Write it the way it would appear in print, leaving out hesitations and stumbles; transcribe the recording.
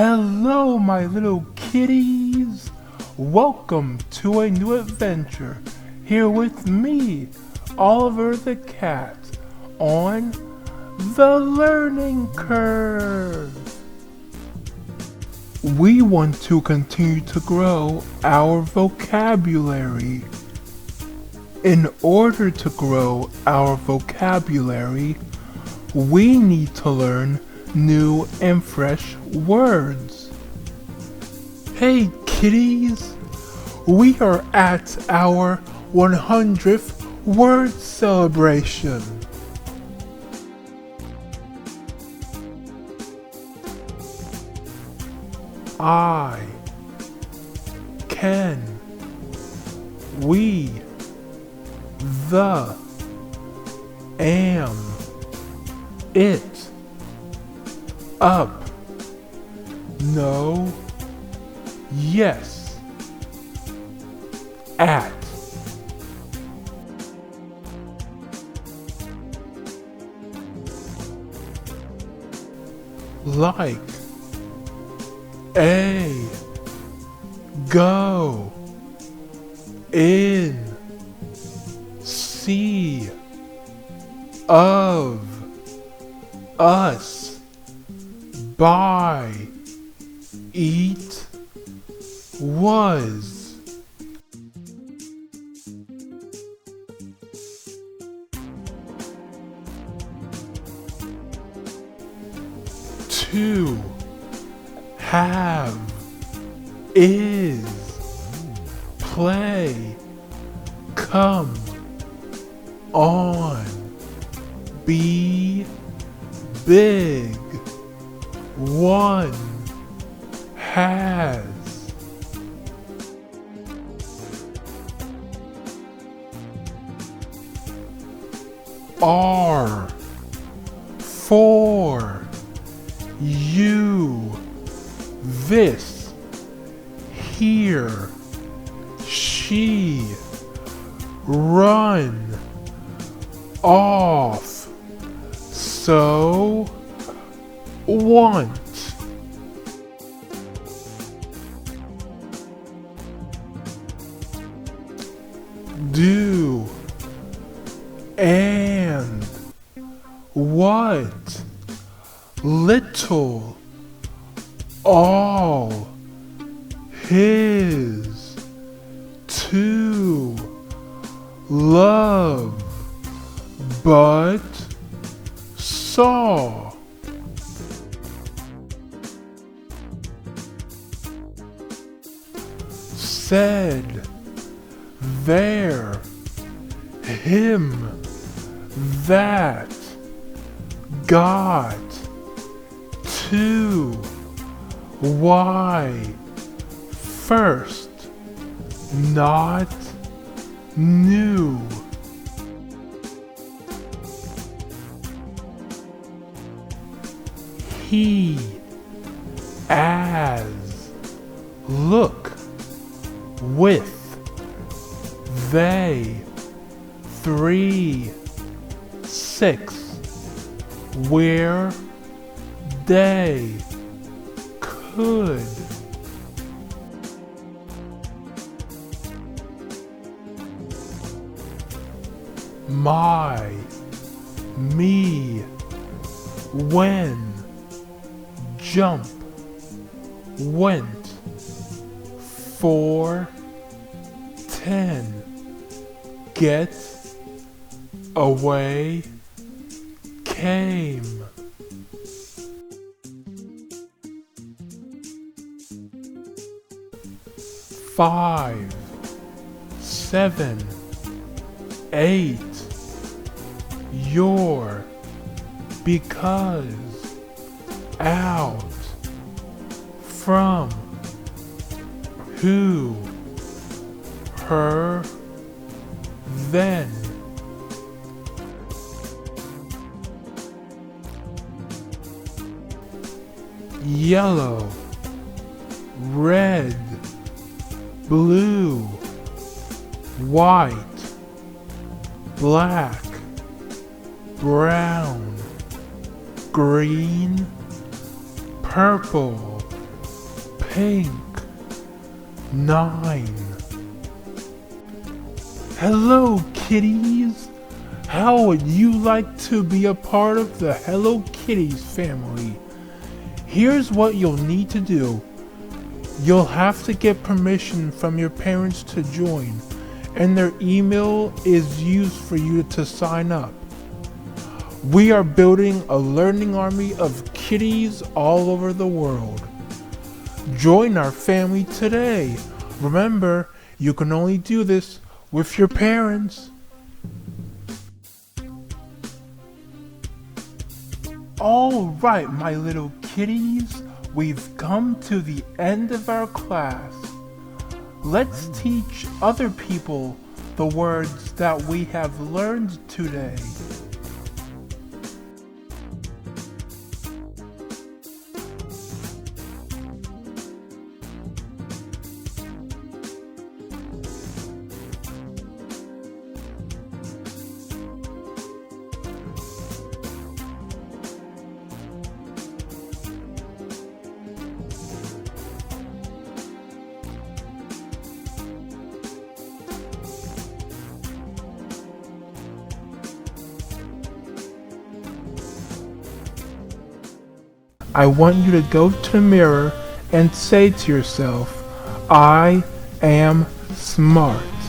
Hello, my little kitties. Welcome to a new adventure here with me, Oliver the Cat, on the learning curve. We want to continue to grow our vocabulary. In order to grow our vocabulary, we need to learn new and fresh words. Hey kitties, we are at our 100th word celebration. I can, we, the, am, it, up, no, yes, at, like, a, go, in, see, of, us, buy, eat, was. To, have, is, play, come, on, be, big, one, has. Are, for, you, this, here, she, run, off, so, want. Do, and, what, little, all, his, to, love, but, saw. Said, there, him, that, got, to, why, first, not, new. He, as, look, with, they, 3, 6, where, they, could. My, me, when, jump, went, 4, 10, get, away, came. Five, 7, 8, your, because, out, from, who, her, then. Yellow, red, blue, white, black, brown, green, purple, Pink 9. Hello, kitties. How would you like to be a part of the Hello Kitties family? Here's what you'll need to do. You'll have to get permission from your parents to join, and their email is used for you to sign up. We are building a learning army of kitties all over the world. Join our family today. Remember, you can only do this with your parents. All right, my little kitties, we've come to the end of our class. Let's teach other people the words that we have learned today. I want you to go to the mirror and say to yourself, I am smart.